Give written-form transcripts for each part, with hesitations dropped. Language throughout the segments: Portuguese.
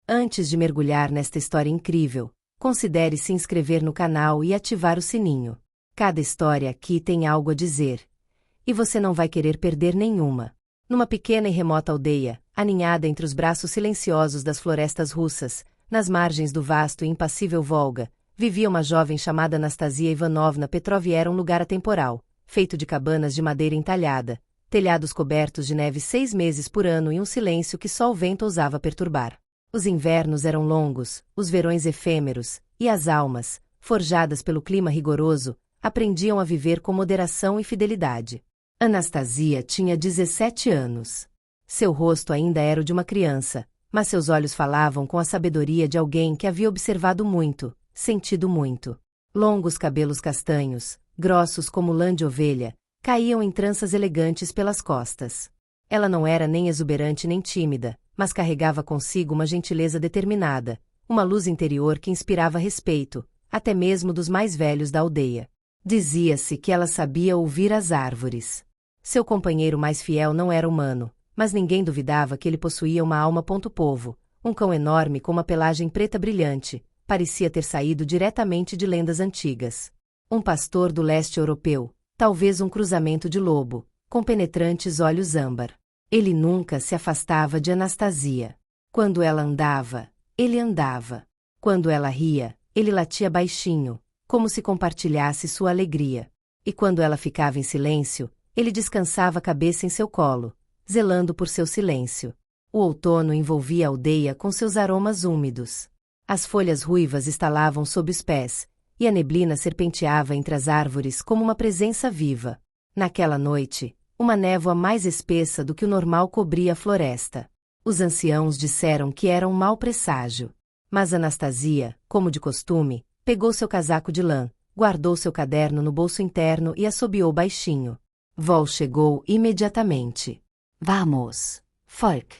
Antes de mergulhar nesta história incrível, considere se inscrever no canal e ativar o sininho. Cada história aqui tem algo a dizer. E você não vai querer perder nenhuma. Numa pequena e remota aldeia, aninhada entre os braços silenciosos das florestas russas, nas margens do vasto e impassível Volga, vivia uma jovem chamada Anastasia Ivanovna Petrov. Era um lugar atemporal, feito de cabanas de madeira entalhada, telhados cobertos de neve 6 meses por ano e um silêncio que só o vento ousava perturbar. Os invernos eram longos, os verões efêmeros, e as almas, forjadas pelo clima rigoroso, aprendiam a viver com moderação e fidelidade. Anastasia tinha 17 anos. Seu rosto ainda era o de uma criança, mas seus olhos falavam com a sabedoria de alguém que havia observado muito, sentido muito. Longos cabelos castanhos, grossos como lã de ovelha, caíam em tranças elegantes pelas costas. Ela não era nem exuberante nem tímida, mas carregava consigo uma gentileza determinada, uma luz interior que inspirava respeito, até mesmo dos mais velhos da aldeia. Dizia-se que ela sabia ouvir as árvores. Seu companheiro mais fiel não era humano, mas ninguém duvidava que ele possuía uma alma. Povo, um cão enorme com uma pelagem preta brilhante, parecia ter saído diretamente de lendas antigas. Um pastor do leste europeu, talvez um cruzamento de lobo, com penetrantes olhos âmbar. Ele nunca se afastava de Anastasia. Quando ela andava, ele andava. Quando ela ria, ele latia baixinho, como se compartilhasse sua alegria. E quando ela ficava em silêncio, ele descansava a cabeça em seu colo, zelando por seu silêncio. O outono envolvia a aldeia com seus aromas úmidos. As folhas ruivas estalavam sob os pés, e a neblina serpenteava entre as árvores como uma presença viva. Naquela noite, uma névoa mais espessa do que o normal cobria a floresta. Os anciãos disseram que era um mau presságio. Mas Anastasia, como de costume, pegou seu casaco de lã, guardou seu caderno no bolso interno e assobiou baixinho. Vol chegou imediatamente. Vamos, Volk.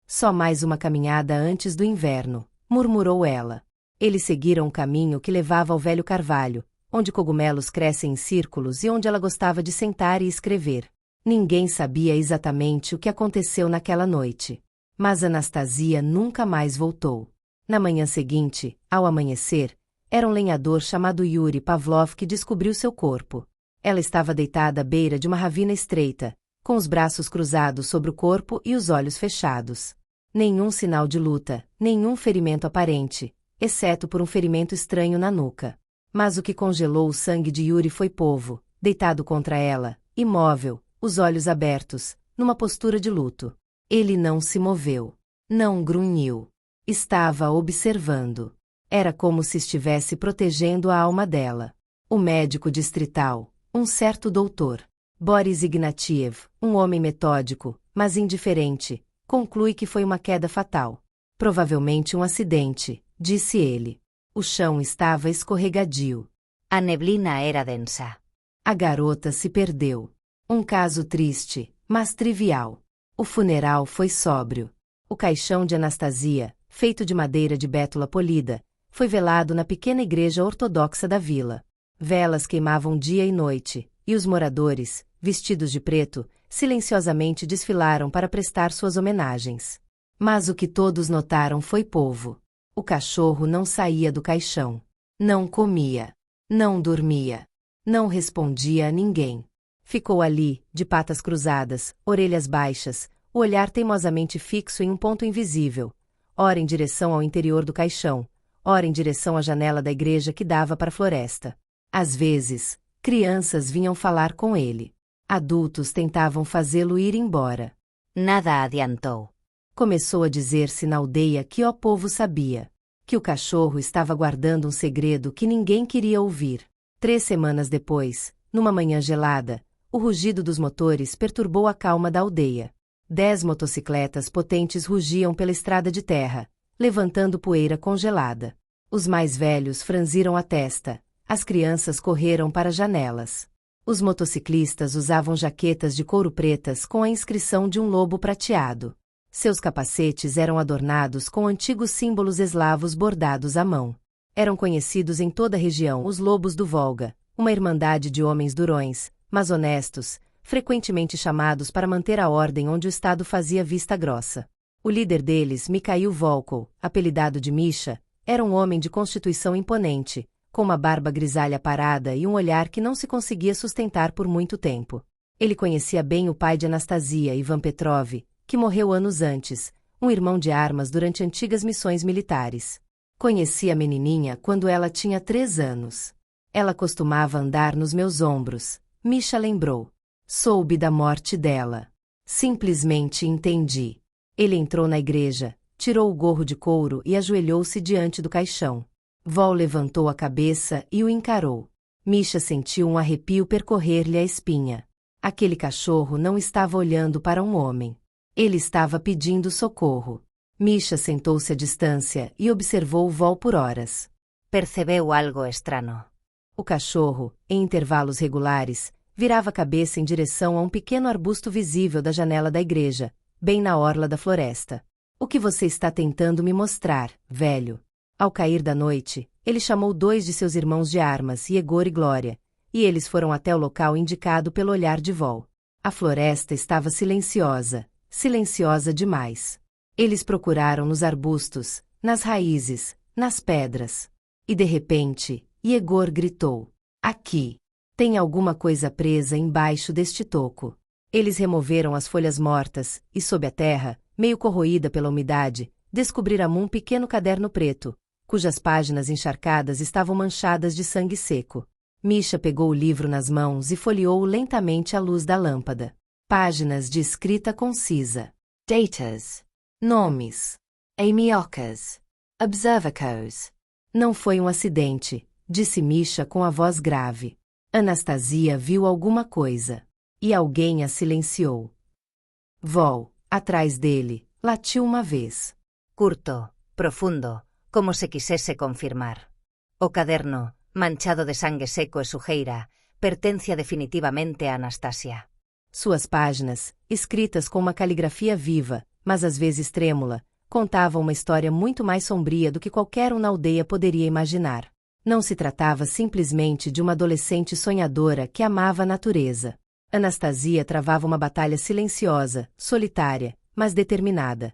Só mais uma caminhada antes do inverno, murmurou ela. Eles seguiram o caminho que levava ao velho carvalho, onde cogumelos crescem em círculos e onde ela gostava de sentar e escrever. Ninguém sabia exatamente o que aconteceu naquela noite. Mas Anastasia nunca mais voltou. Na manhã seguinte, ao amanhecer, era um lenhador chamado Yuri Pavlov que descobriu seu corpo. Ela estava deitada à beira de uma ravina estreita, com os braços cruzados sobre o corpo e os olhos fechados. Nenhum sinal de luta, nenhum ferimento aparente, exceto por um ferimento estranho na nuca. Mas o que congelou o sangue de Yuri foi Povo, deitado contra ela, imóvel, os olhos abertos, numa postura de luto. Ele não se moveu. Não grunhiu. Estava observando. Era como se estivesse protegendo a alma dela. O médico distrital, um certo doutor, Boris Ignatiev, um homem metódico, mas indiferente, conclui que foi uma queda fatal. Provavelmente um acidente, disse ele. O chão estava escorregadio. A neblina era densa. A garota se perdeu. Um caso triste, mas trivial. O funeral foi sóbrio. O caixão de Anastasia, feito de madeira de bétula polida, foi velado na pequena igreja ortodoxa da vila. Velas queimavam dia e noite, e os moradores, vestidos de preto, silenciosamente desfilaram para prestar suas homenagens. Mas o que todos notaram foi Povo. O cachorro não saía do caixão. Não comia. Não dormia. Não respondia a ninguém. Ficou ali, de patas cruzadas, orelhas baixas, o olhar teimosamente fixo em um ponto invisível, ora em direção ao interior do caixão, ora em direção à janela da igreja que dava para a floresta. Às vezes, crianças vinham falar com ele. Adultos tentavam fazê-lo ir embora. Nada adiantou. Começou a dizer-se na aldeia que o povo sabia, que o cachorro estava guardando um segredo que ninguém queria ouvir. 3 semanas depois, numa manhã gelada, o rugido dos motores perturbou a calma da aldeia. 10 motocicletas potentes rugiam pela estrada de terra, levantando poeira congelada. Os mais velhos franziram a testa, as crianças correram para as janelas. Os motociclistas usavam jaquetas de couro pretas com a inscrição de um lobo prateado. Seus capacetes eram adornados com antigos símbolos eslavos bordados à mão. Eram conhecidos em toda a região os Lobos do Volga, uma irmandade de homens durões, mas honestos, frequentemente chamados para manter a ordem onde o Estado fazia vista grossa. O líder deles, Mikhail Volkov, apelidado de Misha, era um homem de constituição imponente, com uma barba grisalha parada e um olhar que não se conseguia sustentar por muito tempo. Ele conhecia bem o pai de Anastasia, Ivan Petrov, que morreu anos antes, um irmão de armas durante antigas missões militares. Conheci a menininha quando ela tinha 3 anos. Ela costumava andar nos meus ombros, Misha lembrou. Soube da morte dela. Simplesmente entendi. Ele entrou na igreja, tirou o gorro de couro e ajoelhou-se diante do caixão. Vol levantou a cabeça e o encarou. Misha sentiu um arrepio percorrer-lhe a espinha. Aquele cachorro não estava olhando para um homem. Ele estava pedindo socorro. Misha sentou-se à distância e observou Vol por horas. Percebeu algo estranho. O cachorro, em intervalos regulares, virava a cabeça em direção a um pequeno arbusto visível da janela da igreja, bem na orla da floresta. O que você está tentando me mostrar, velho? Ao cair da noite, ele chamou 2 de seus irmãos de armas, Yegor e Glória, e eles foram até o local indicado pelo olhar de Vol. A floresta estava silenciosa, silenciosa demais. Eles procuraram nos arbustos, nas raízes, nas pedras. E de repente, Yegor gritou: aqui! Tem alguma coisa presa embaixo deste toco. Eles removeram as folhas mortas, e sob a terra, meio corroída pela umidade, descobriram um pequeno caderno preto, cujas páginas encharcadas estavam manchadas de sangue seco. Misha pegou o livro nas mãos e folheou-o lentamente à luz da lâmpada. Páginas de escrita concisa. Datas. Nomes. Amiokas. Observacos. Não foi um acidente, disse Misha com a voz grave. Anastasia viu alguma coisa. E alguém a silenciou. Vol, atrás dele, latiu uma vez. Curto, profundo, como se quisese confirmar. O caderno, manchado de sangue seco e sujeira, pertencia definitivamente a Anastasia. Suas páginas, escritas com uma caligrafia viva, mas às vezes trêmula, contavam uma história muito mais sombria do que qualquer um na aldeia poderia imaginar. Não se tratava simplesmente de uma adolescente sonhadora que amava a natureza. Anastasia travava uma batalha silenciosa, solitária, mas determinada.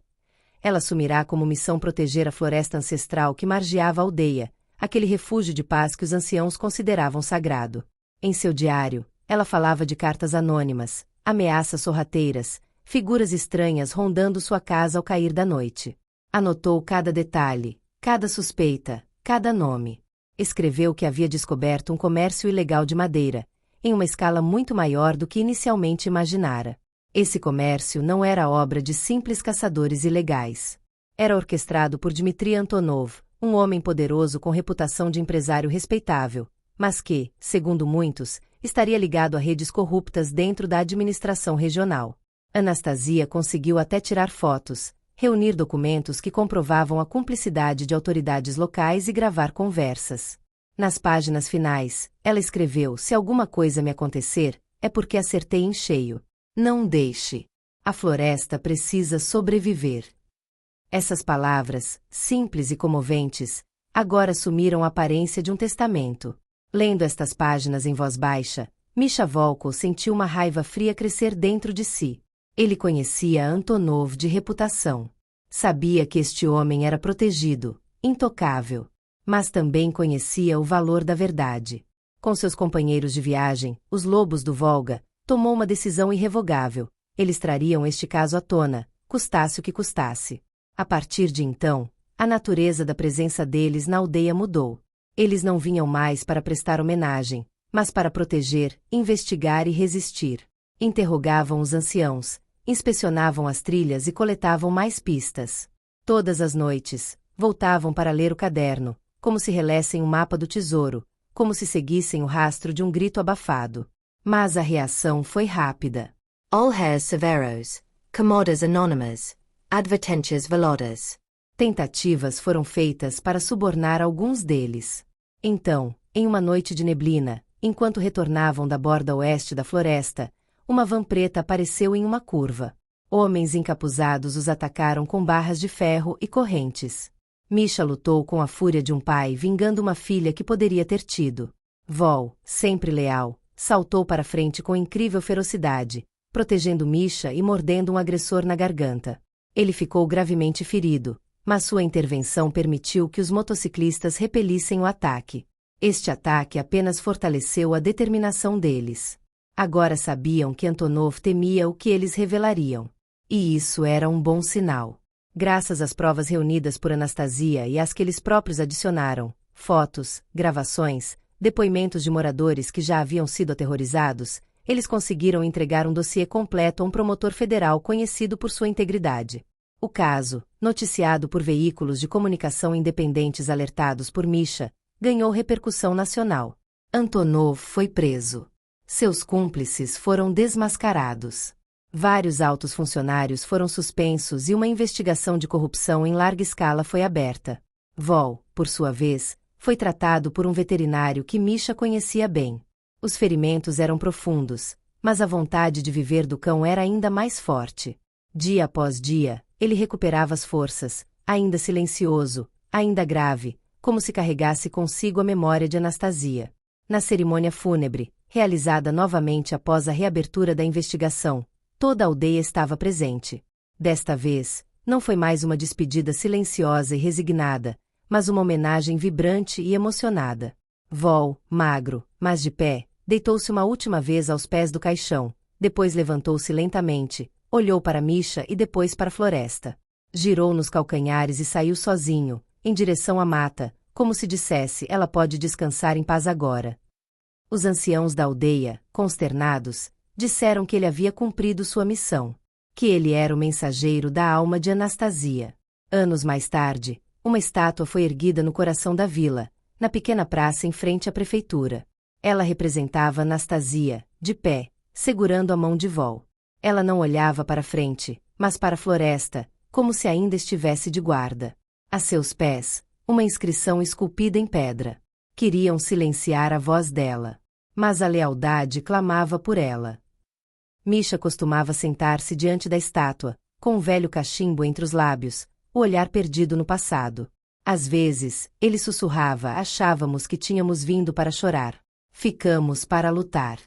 Ela assumirá como missão proteger a floresta ancestral que margeava a aldeia, aquele refúgio de paz que os anciãos consideravam sagrado. Em seu diário, ela falava de cartas anônimas, ameaças sorrateiras, figuras estranhas rondando sua casa ao cair da noite. Anotou cada detalhe, cada suspeita, cada nome. Escreveu que havia descoberto um comércio ilegal de madeira, em uma escala muito maior do que inicialmente imaginara. Esse comércio não era obra de simples caçadores ilegais. Era orquestrado por Dmitri Antonov, um homem poderoso com reputação de empresário respeitável, mas que, segundo muitos, estaria ligado a redes corruptas dentro da administração regional. Anastasia conseguiu até tirar fotos, reunir documentos que comprovavam a cumplicidade de autoridades locais e gravar conversas. Nas páginas finais, ela escreveu: se alguma coisa me acontecer, é porque acertei em cheio. Não deixe. A floresta precisa sobreviver. Essas palavras, simples e comoventes, agora assumiram a aparência de um testamento. Lendo estas páginas em voz baixa, Misha Volkov sentiu uma raiva fria crescer dentro de si. Ele conhecia Antonov de reputação. Sabia que este homem era protegido, intocável. Mas também conhecia o valor da verdade. Com seus companheiros de viagem, os lobos do Volga, tomou uma decisão irrevogável. Eles trariam este caso à tona, custasse o que custasse. A partir de então, a natureza da presença deles na aldeia mudou. Eles não vinham mais para prestar homenagem, mas para proteger, investigar e resistir. Interrogavam os anciãos, inspecionavam as trilhas e coletavam mais pistas. Todas as noites, voltavam para ler o caderno, como se relessem um mapa do tesouro, como se seguissem o rastro de um grito abafado. Mas a reação foi rápida. All hairs severos, comodas anônimas, advertentias velodas. Tentativas foram feitas para subornar alguns deles. Então, em uma noite de neblina, enquanto retornavam da borda oeste da floresta, uma van preta apareceu em uma curva. Homens encapuzados os atacaram com barras de ferro e correntes. Misha lutou com a fúria de um pai vingando uma filha que poderia ter tido. Vol, sempre leal, saltou para frente com incrível ferocidade, protegendo Misha e mordendo um agressor na garganta. Ele ficou gravemente ferido, mas sua intervenção permitiu que os motociclistas repelissem o ataque. Este ataque apenas fortaleceu a determinação deles. Agora sabiam que Antonov temia o que eles revelariam. E isso era um bom sinal. Graças às provas reunidas por Anastasia e às que eles próprios adicionaram, fotos, gravações, depoimentos de moradores que já haviam sido aterrorizados, eles conseguiram entregar um dossiê completo a um promotor federal conhecido por sua integridade. O caso, noticiado por veículos de comunicação independentes alertados por Misha, ganhou repercussão nacional. Antonov foi preso. Seus cúmplices foram desmascarados. Vários altos funcionários foram suspensos e uma investigação de corrupção em larga escala foi aberta. Vol, por sua vez, foi tratado por um veterinário que Misha conhecia bem. Os ferimentos eram profundos, mas a vontade de viver do cão era ainda mais forte. Dia após dia, ele recuperava as forças, ainda silencioso, ainda grave, como se carregasse consigo a memória de Anastasia. Na cerimônia fúnebre, realizada novamente após a reabertura da investigação, toda a aldeia estava presente. Desta vez, não foi mais uma despedida silenciosa e resignada, mas uma homenagem vibrante e emocionada. Vol, magro, mas de pé, deitou-se uma última vez aos pés do caixão, depois levantou-se lentamente, olhou para Misha e depois para a floresta. Girou nos calcanhares e saiu sozinho, em direção à mata, como se dissesse: ela pode descansar em paz agora. Os anciãos da aldeia, consternados, disseram que ele havia cumprido sua missão, que ele era o mensageiro da alma de Anastasia. Anos mais tarde, uma estátua foi erguida no coração da vila, na pequena praça em frente à prefeitura. Ela representava Anastasia, de pé, segurando a mão de Vol. Ela não olhava para frente, mas para a floresta, como se ainda estivesse de guarda. A seus pés, uma inscrição esculpida em pedra. Queriam silenciar a voz dela, mas a lealdade clamava por ela. Misha costumava sentar-se diante da estátua, com um velho cachimbo entre os lábios, o olhar perdido no passado. Às vezes, ele sussurrava: achávamos que tínhamos vindo para chorar. Ficamos para lutar.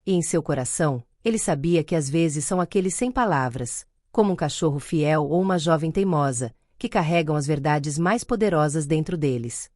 E em seu coração, ele sabia que às vezes são aqueles sem palavras, como um cachorro fiel ou uma jovem teimosa, que carregam as verdades mais poderosas dentro deles.